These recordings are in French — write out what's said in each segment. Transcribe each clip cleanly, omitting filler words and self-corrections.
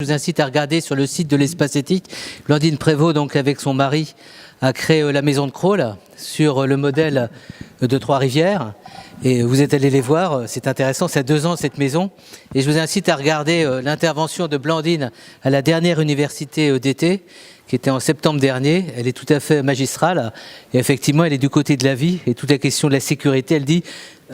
Je vous incite à regarder sur le site de l'Espace Éthique. Blandine Prévost, donc avec son mari, a créé la maison de Crolles sur le modèle de Trois-Rivières. Et vous êtes allé les voir, c'est intéressant, ça a 2 ans cette maison. Et je vous incite à regarder l'intervention de Blandine à la dernière université d'été, qui était en septembre dernier. Elle est tout à fait magistrale. Et effectivement, elle est du côté de la vie. Et toute la question de la sécurité, elle dit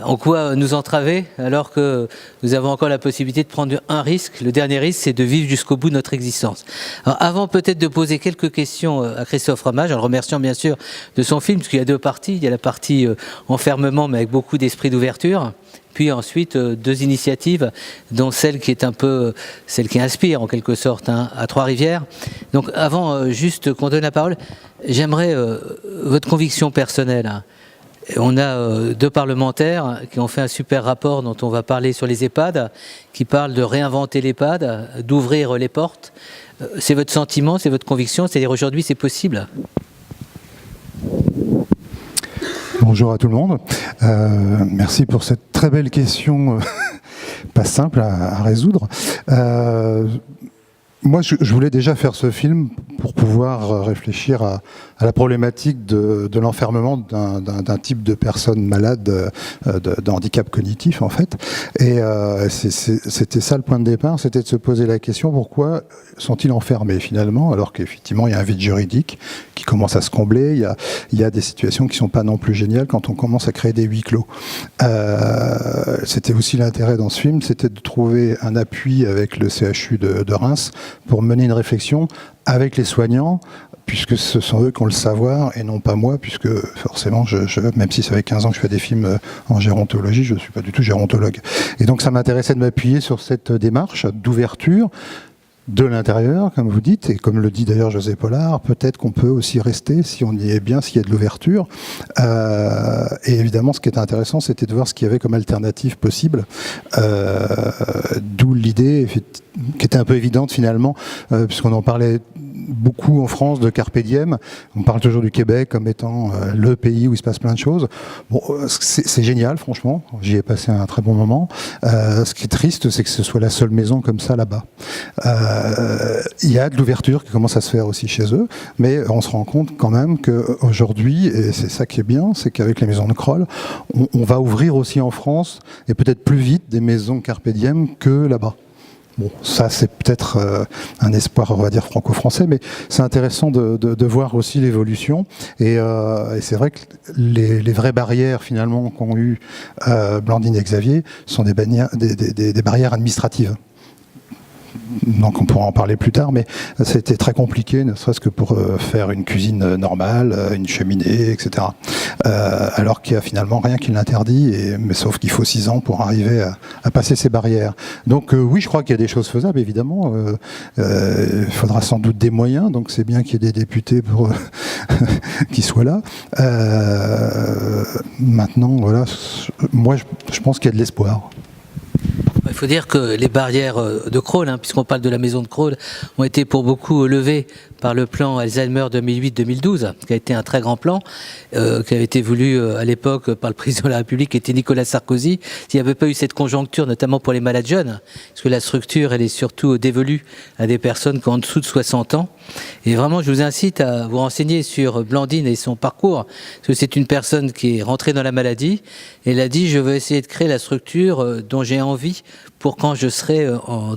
en quoi nous entraver alors que nous avons encore la possibilité de prendre un risque. Le dernier risque, c'est de vivre jusqu'au bout de notre existence. Alors, avant peut-être de poser quelques questions à Christophe Ramage, en le remerciant bien sûr de son film, parce qu'il y a 2 parties. Il y a la partie enfermement, mais avec beaucoup d'esprit d'ouverture. Puis ensuite, 2 initiatives, dont celle qui est un peu, celle qui inspire en quelque sorte, hein, à Trois-Rivières. Donc avant juste qu'on donne la parole, j'aimerais votre conviction personnelle. Hein. On a 2 parlementaires qui ont fait un super rapport dont on va parler sur les EHPAD, qui parlent de réinventer l'EHPAD, d'ouvrir les portes. C'est votre sentiment, c'est votre conviction, c'est-à-dire aujourd'hui c'est possible ? Bonjour à tout le monde. Merci pour cette très belle question, pas simple à résoudre. Moi, je voulais déjà faire ce film pour pouvoir réfléchir à la problématique de l'enfermement d'un type de personne malade de handicap cognitif, en fait. Et c'était ça le point de départ, c'était de se poser la question, pourquoi sont-ils enfermés finalement, alors qu'effectivement, il y a un vide juridique qui commence à se combler, il y a des situations qui ne sont pas non plus géniales quand on commence à créer des huis clos. C'était aussi l'intérêt dans ce film, c'était de trouver un appui avec le CHU de Reims pour mener une réflexion avec les soignants, puisque ce sont eux qui ont le savoir et non pas moi, puisque forcément, même si ça fait 15 ans que je fais des films en gérontologie, je ne suis pas du tout gérontologue. Et donc ça m'intéressait de m'appuyer sur cette démarche d'ouverture de l'intérieur, comme vous dites, et comme le dit d'ailleurs José Pollard, peut-être qu'on peut aussi rester, si on y est bien, s'il y a de l'ouverture. Et évidemment, ce qui était intéressant, c'était de voir ce qu'il y avait comme alternative possible, d'où l'idée qui était un peu évidente finalement, puisqu'on en parlait beaucoup en France de Carpe Diem. On parle toujours du Québec comme étant le pays où il se passe plein de choses. Bon, c'est génial, franchement. J'y ai passé un très bon moment. Ce qui est triste, c'est que ce soit la seule maison comme ça là-bas. Il y a de l'ouverture qui commence à se faire aussi chez eux, mais on se rend compte quand même qu'aujourd'hui, et c'est ça qui est bien, c'est qu'avec les maisons de Crolles, on va ouvrir aussi en France, et peut-être plus vite, des maisons Carpe Diem que là-bas. Bon, ça c'est peut-être un espoir, on va dire, franco-français, mais c'est intéressant de voir aussi l'évolution. Et c'est vrai que les vraies barrières finalement qu'ont eu Blandine et Xavier sont des barrières administratives. Donc on pourra en parler plus tard, mais c'était très compliqué, ne serait-ce que pour faire une cuisine normale, une cheminée, etc. Alors qu'il n'y a finalement rien qui l'interdit, mais sauf qu'il faut 6 ans pour arriver à passer ces barrières. Donc oui, je crois qu'il y a des choses faisables, évidemment. Il faudra sans doute des moyens, donc c'est bien qu'il y ait des députés pour qui soient là. Maintenant, voilà, moi je pense qu'il y a de l'espoir. Il faut dire que les barrières de Crolles, hein, puisqu'on parle de la maison de Crolles, ont été pour beaucoup levées par le plan Alzheimer 2008-2012, qui a été un très grand plan, qui avait été voulu à l'époque par le président de la République, qui était Nicolas Sarkozy. S'il n'y avait pas eu cette conjoncture, notamment pour les malades jeunes, parce que la structure, elle est surtout dévolue à des personnes qui ont en dessous de 60 ans. Et vraiment, je vous incite à vous renseigner sur Blandine et son parcours, parce que c'est une personne qui est rentrée dans la maladie, et elle a dit, je veux essayer de créer la structure dont j'ai envie pour quand je serai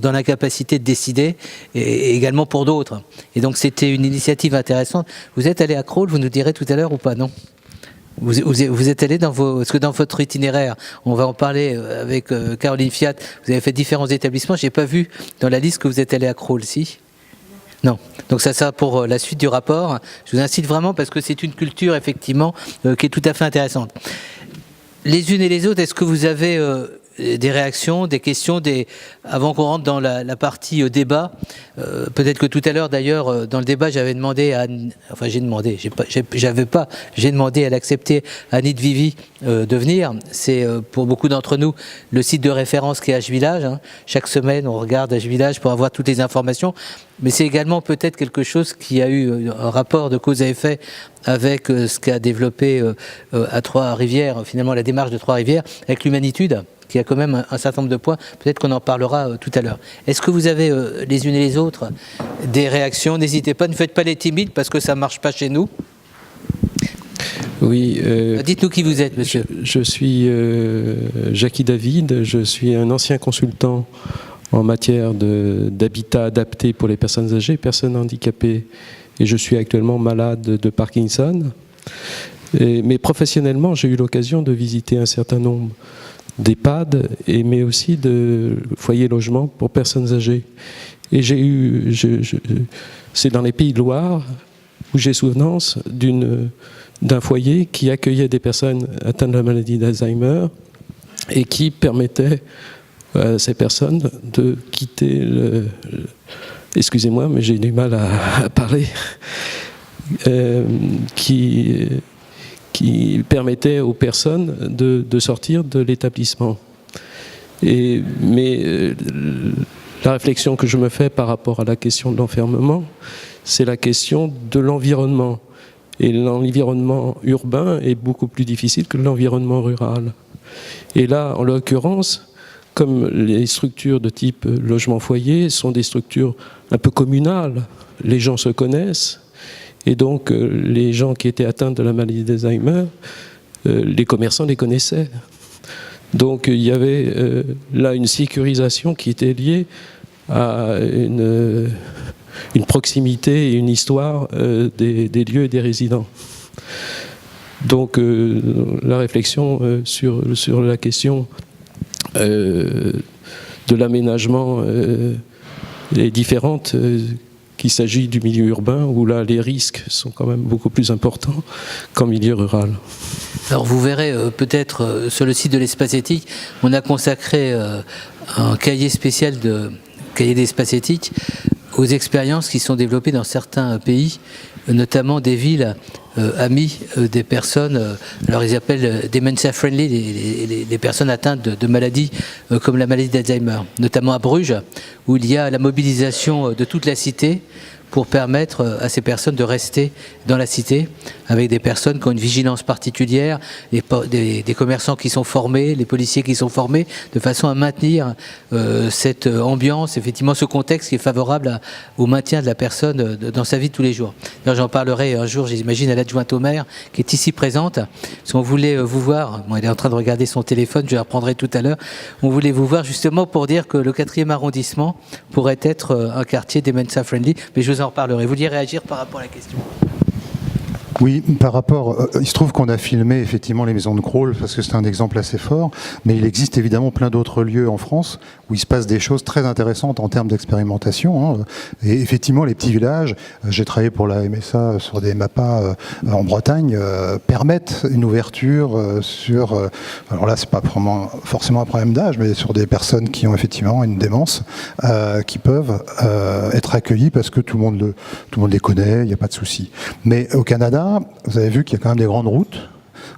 dans l'incapacité de décider, et également pour d'autres. Et donc c'était une initiative intéressante. Vous êtes allé à Crolles, vous nous direz tout à l'heure ou pas, non ? Vous êtes allé parce que dans votre itinéraire, on va en parler avec Caroline Fiat, vous avez fait différents établissements, j'ai pas vu dans la liste que vous êtes allé à Crolles, si ? Non. Donc ça pour la suite du rapport. Je vous incite vraiment parce que c'est une culture effectivement qui est tout à fait intéressante. Les unes et les autres, est-ce que vous avez des réactions, des questions, avant qu'on rentre dans la partie débat, peut-être que tout à l'heure d'ailleurs dans le débat j'avais demandé à j'ai demandé à l'accepter Annie de Vivi de venir. C'est pour beaucoup d'entre nous le site de référence qui est H-Village. Hein. Chaque semaine on regarde H-Village pour avoir toutes les informations, mais c'est également peut-être quelque chose qui a eu un rapport de cause à effet avec ce qu'a développé à Trois-Rivières, finalement la démarche de Trois-Rivières avec l'Humanitude, qui a quand même un certain nombre de points. Peut-être qu'on en parlera tout à l'heure. Est-ce que vous avez les unes et les autres des réactions? N'hésitez pas, ne faites pas les timides parce que ça ne marche pas chez nous. Oui. Dites-nous qui vous êtes, monsieur. Je suis Jackie David, je suis un ancien consultant en matière d'habitat adapté pour les personnes âgées, personnes handicapées, et je suis actuellement malade de Parkinson. Mais professionnellement, j'ai eu l'occasion de visiter un certain nombre d'EHPAD, mais aussi de foyers logement pour personnes âgées. Et c'est dans les Pays de Loire où j'ai souvenance d'un foyer qui accueillait des personnes atteintes de la maladie d'Alzheimer et qui permettait à ces personnes de quitter excusez-moi, mais j'ai du mal à parler, qui permettait aux personnes de sortir de l'établissement. Mais la réflexion que je me fais par rapport à la question de l'enfermement, c'est la question de l'environnement. Et l'environnement urbain est beaucoup plus difficile que l'environnement rural. Et là, en l'occurrence, comme les structures de type logement-foyer sont des structures un peu communales, les gens se connaissent, et donc les gens qui étaient atteints de la maladie d'Alzheimer, les commerçants les connaissaient. Donc il y avait là une sécurisation qui était liée à une proximité et une histoire des lieux et des résidents. Donc la réflexion sur la question de l'aménagement est différente, qu'il s'agit du milieu urbain où là les risques sont quand même beaucoup plus importants qu'en milieu rural. Alors vous verrez peut-être sur le site de l'Espace Éthique, on a consacré un cahier spécial cahier d'espace éthique aux expériences qui sont développées dans certains pays, notamment des villes amies des personnes, alors ils appellent dementia friendly, les personnes atteintes de maladies comme la maladie d'Alzheimer, notamment à Bruges, où il y a la mobilisation de toute la cité pour permettre à ces personnes de rester dans la cité, avec des personnes qui ont une vigilance particulière, des commerçants qui sont formés, les policiers qui sont formés, de façon à maintenir cette ambiance, effectivement ce contexte qui est favorable au maintien de la personne dans sa vie de tous les jours. J'en parlerai un jour, j'imagine, à l'adjointe au maire, qui est ici présente, parce qu'on voulait vous voir, bon, elle est en train de regarder son téléphone, je la reprendrai tout à l'heure, on voulait vous voir justement pour dire que le 4e arrondissement pourrait être un quartier dementia friendly, mais je vous en reparlerai. Vous vouliez réagir par rapport à la question ? Oui, par rapport, il se trouve qu'on a filmé effectivement les maisons de Crolles parce que c'est un exemple assez fort, mais il existe évidemment plein d'autres lieux en France où il se passe des choses très intéressantes en termes d'expérimentation. Et effectivement, les petits villages, j'ai travaillé pour la MSA sur des MAPA en Bretagne, permettent une ouverture sur, alors là c'est pas forcément un problème d'âge, mais sur des personnes qui ont effectivement une démence, qui peuvent être accueillies parce que tout le monde les connaît, il n'y a pas de souci. Mais au Canada, vous avez vu qu'il y a quand même des grandes routes.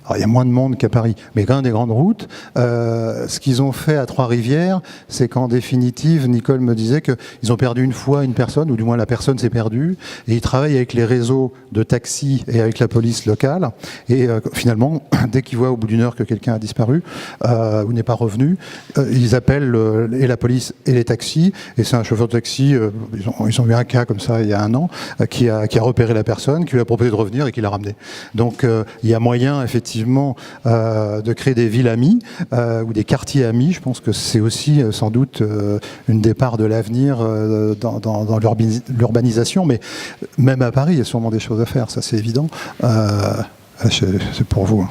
Alors, il y a moins de monde qu'à Paris, mais quand même des grandes routes. Ce qu'ils ont fait à Trois-Rivières, c'est qu'en définitive, Nicole me disait qu'ils ont perdu une fois une personne, ou du moins la personne s'est perdue, et ils travaillent avec les réseaux de taxis et avec la police locale. Et finalement, dès qu'ils voient au bout d'une heure que quelqu'un a disparu ou n'est pas revenu, ils appellent et la police et les taxis. Et c'est un chauffeur de taxi, ils ont eu un cas comme ça il y a un an, qui a repéré la personne, qui lui a proposé de revenir et qui l'a ramené. Donc il y a moyen effectivement de créer des villes amies ou des quartiers amis. Je pense que c'est aussi sans doute une des parts de l'avenir dans l'urbanisation, mais même à Paris, il y a sûrement des choses à faire, ça c'est évident. C'est pour vous.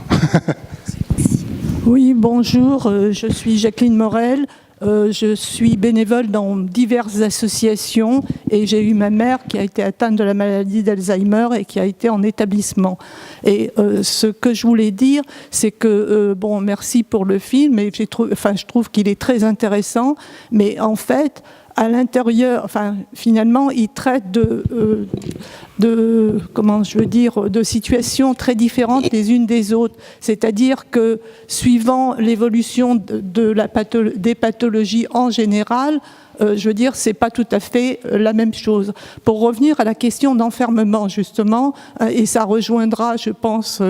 Oui, bonjour, je suis Jacqueline Morel. Je suis bénévole dans diverses associations et j'ai eu ma mère qui a été atteinte de la maladie d'Alzheimer et qui a été en établissement. Et ce que je voulais dire, c'est que, bon, merci pour le film, et je trouve qu'il est très intéressant, mais en fait, à l'intérieur, enfin, finalement, il traite de situations très différentes les unes des autres. C'est-à-dire que, suivant l'évolution des pathologies en général, je veux dire, c'est pas tout à fait la même chose. Pour revenir à la question d'enfermement, justement, et ça rejoindra, je pense,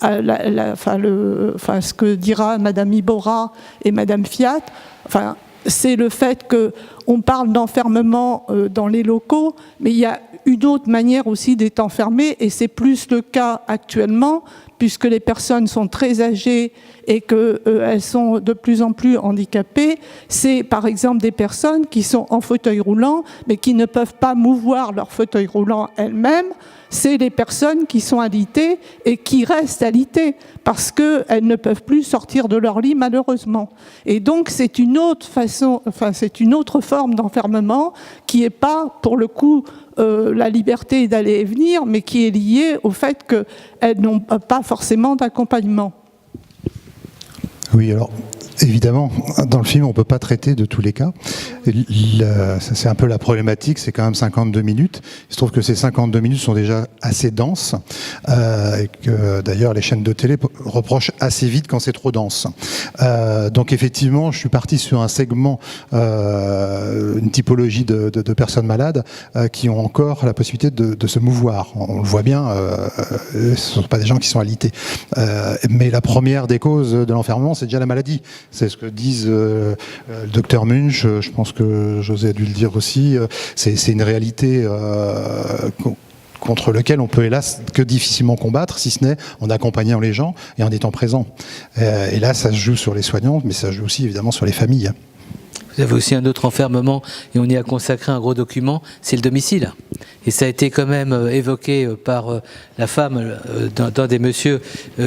ce que dira Madame Iborra et Madame Fiat, c'est le fait qu'on parle d'enfermement dans les locaux, mais il y a une autre manière aussi d'être enfermé, et c'est plus le cas actuellement, puisque les personnes sont très âgées et qu'elles sont de plus en plus handicapées. C'est par exemple des personnes qui sont en fauteuil roulant, mais qui ne peuvent pas mouvoir leur fauteuil roulant elles-mêmes. C'est les personnes qui sont alitées et qui restent alitées parce qu'elles ne peuvent plus sortir de leur lit, malheureusement. Et donc c'est une autre façon, c'est une autre forme d'enfermement qui n'est pas, pour le coup, la liberté d'aller et venir, mais qui est liée au fait qu'elles n'ont pas forcément d'accompagnement. Oui, alors évidemment, dans le film, on ne peut pas traiter de tous les cas. C'est un peu la problématique, c'est quand même 52 minutes. Il se trouve que ces 52 minutes sont déjà assez denses, et que d'ailleurs les chaînes de télé reprochent assez vite quand c'est trop dense. Donc effectivement, je suis parti sur un segment, une typologie de personnes malades qui ont encore la possibilité de se mouvoir. On le voit bien, ce ne sont pas des gens qui sont alités. Mais la première des causes de l'enfermement, c'est déjà la maladie. C'est ce que disent le docteur Munch, je pense que José a dû le dire aussi, c'est une réalité contre laquelle on peut hélas que difficilement combattre, si ce n'est en accompagnant les gens et en étant présent. Et là, ça se joue sur les soignants, mais ça se joue aussi évidemment sur les familles. Vous avez aussi un autre enfermement, et on y a consacré un gros document, c'est le domicile. Et ça a été quand même évoqué par la femme d'un des messieurs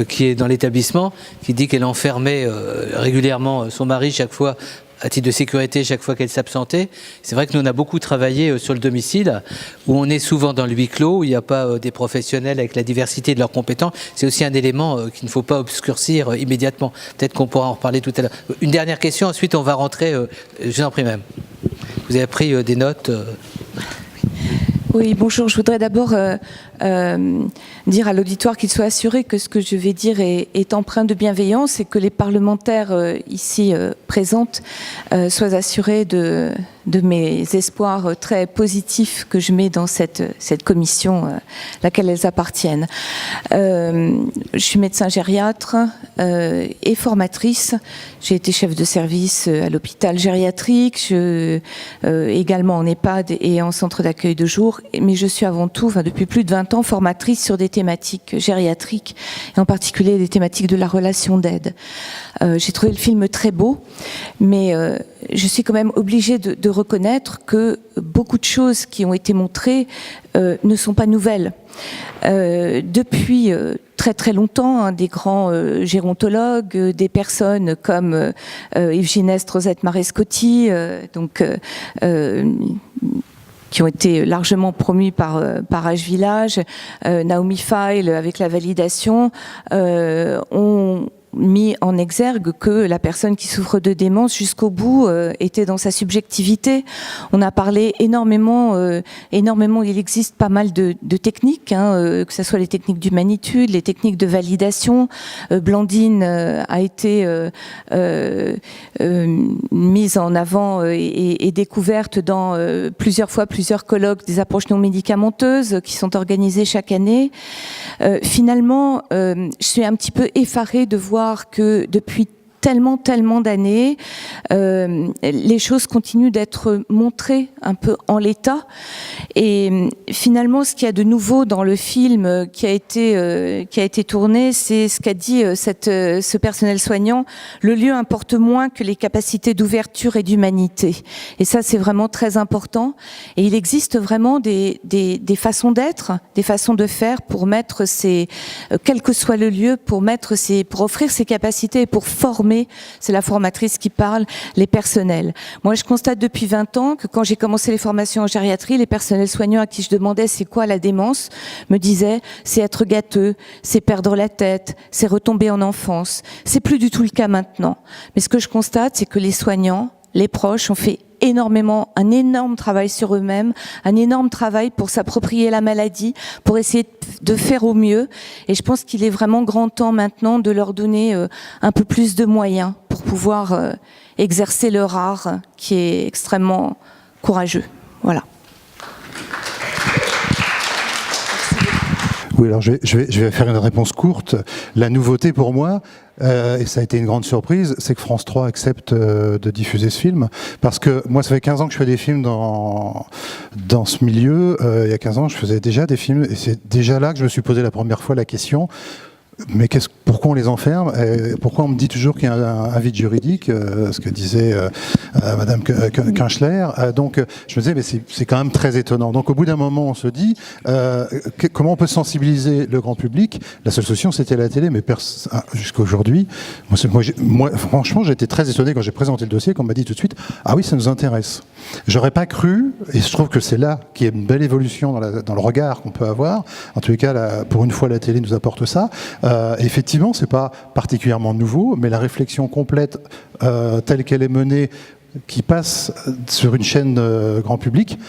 qui est dans l'établissement, qui dit qu'elle enfermait régulièrement son mari chaque fois, à titre de sécurité, chaque fois qu'elle s'absentait. C'est vrai que nous, on a beaucoup travaillé sur le domicile, où on est souvent dans le huis clos, où il n'y a pas des professionnels avec la diversité de leurs compétences. C'est aussi un élément qu'il ne faut pas obscurcir immédiatement. Peut-être qu'on pourra en reparler tout à l'heure. Une dernière question, ensuite on va rentrer, je vous en prie même. Vous avez pris des notes Oui, bonjour. Je voudrais d'abord dire à l'auditoire qu'il soit assuré que ce que je vais dire est empreint de bienveillance et que les parlementaires ici présentes soient assurés de mes espoirs très positifs que je mets dans cette commission laquelle elles appartiennent. Je suis médecin gériatre et formatrice. J'ai été chef de service à l'hôpital gériatrique, également en EHPAD et en centre d'accueil de jour, mais je suis avant tout, depuis plus de 20 ans, formatrice sur des thématiques gériatriques, et en particulier des thématiques de la relation d'aide. J'ai trouvé le film très beau, mais je suis quand même obligée de reconnaître que beaucoup de choses qui ont été montrées ne sont pas nouvelles. Depuis très très longtemps, des grands gérontologues, des personnes comme Yves Gineste, Rosette Marescotti, qui ont été largement promus par Âge Village, Naomi Feil avec la validation, ont mis en exergue que la personne qui souffre de démence jusqu'au bout était dans sa subjectivité. On a parlé énormément, il existe pas mal de techniques, que ce soit les techniques d'humanitude, les techniques de validation. Blandine a été mise en avant et découverte dans plusieurs colloques des approches non médicamenteuses qui sont organisées chaque année. Finalement, je suis un petit peu effarée de voir que depuis tellement d'années, les choses continuent d'être montrées un peu en l'état. Et finalement, ce qu'il y a de nouveau dans le film qui a été tourné, c'est ce qu'a dit ce personnel soignant. Le lieu importe moins que les capacités d'ouverture et d'humanité. Et ça, c'est vraiment très important. Et il existe vraiment des façons d'être, des façons de faire pour mettre quel que soit le lieu, pour offrir ces capacités et pour former. C'est la formatrice qui parle, les personnels. Moi, je constate depuis 20 ans que quand j'ai commencé les formations en gériatrie, les personnels soignants à qui je demandais c'est quoi la démence, me disaient c'est être gâteux, c'est perdre la tête, c'est retomber en enfance. C'est plus du tout le cas maintenant. Mais ce que je constate, c'est que les soignants, les proches ont fait énormément, un énorme travail sur eux-mêmes, un énorme travail pour s'approprier la maladie, pour essayer de faire au mieux. Et je pense qu'il est vraiment grand temps maintenant de leur donner un peu plus de moyens pour pouvoir exercer leur art qui est extrêmement courageux. Voilà. Oui, alors je vais faire une réponse courte. La nouveauté pour moi, et ça a été une grande surprise, c'est que France 3 accepte de diffuser ce film. Parce que moi, ça fait 15 ans que je fais des films dans ce milieu. Il y a 15 ans, je faisais déjà des films. Et c'est déjà là que je me suis posé la première fois la question. Mais pourquoi on les enferme? Pourquoi on me dit toujours qu'il y a un vide juridique, ce que disait Madame Kinchler. Donc je me disais, mais c'est quand même très étonnant. Donc au bout d'un moment, on se dit, comment on peut sensibiliser le grand public? La seule solution, c'était la télé, mais jusqu'à aujourd'hui, moi, franchement, j'ai été très étonné quand j'ai présenté le dossier, qu'on m'a dit tout de suite, ah oui, ça nous intéresse. J'aurais pas cru, et je trouve que c'est là qu'il y a une belle évolution dans le regard qu'on peut avoir. En tous les cas, pour une fois, la télé nous apporte ça. Effectivement, c'est pas particulièrement nouveau, mais la réflexion complète telle qu'elle est menée, qui passe sur une chaîne grand public,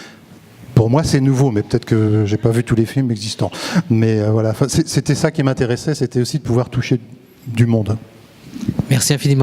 pour moi c'est nouveau, mais peut-être que j'ai pas vu tous les films existants. Mais voilà, c'était ça qui m'intéressait, c'était aussi de pouvoir toucher du monde. Merci infiniment.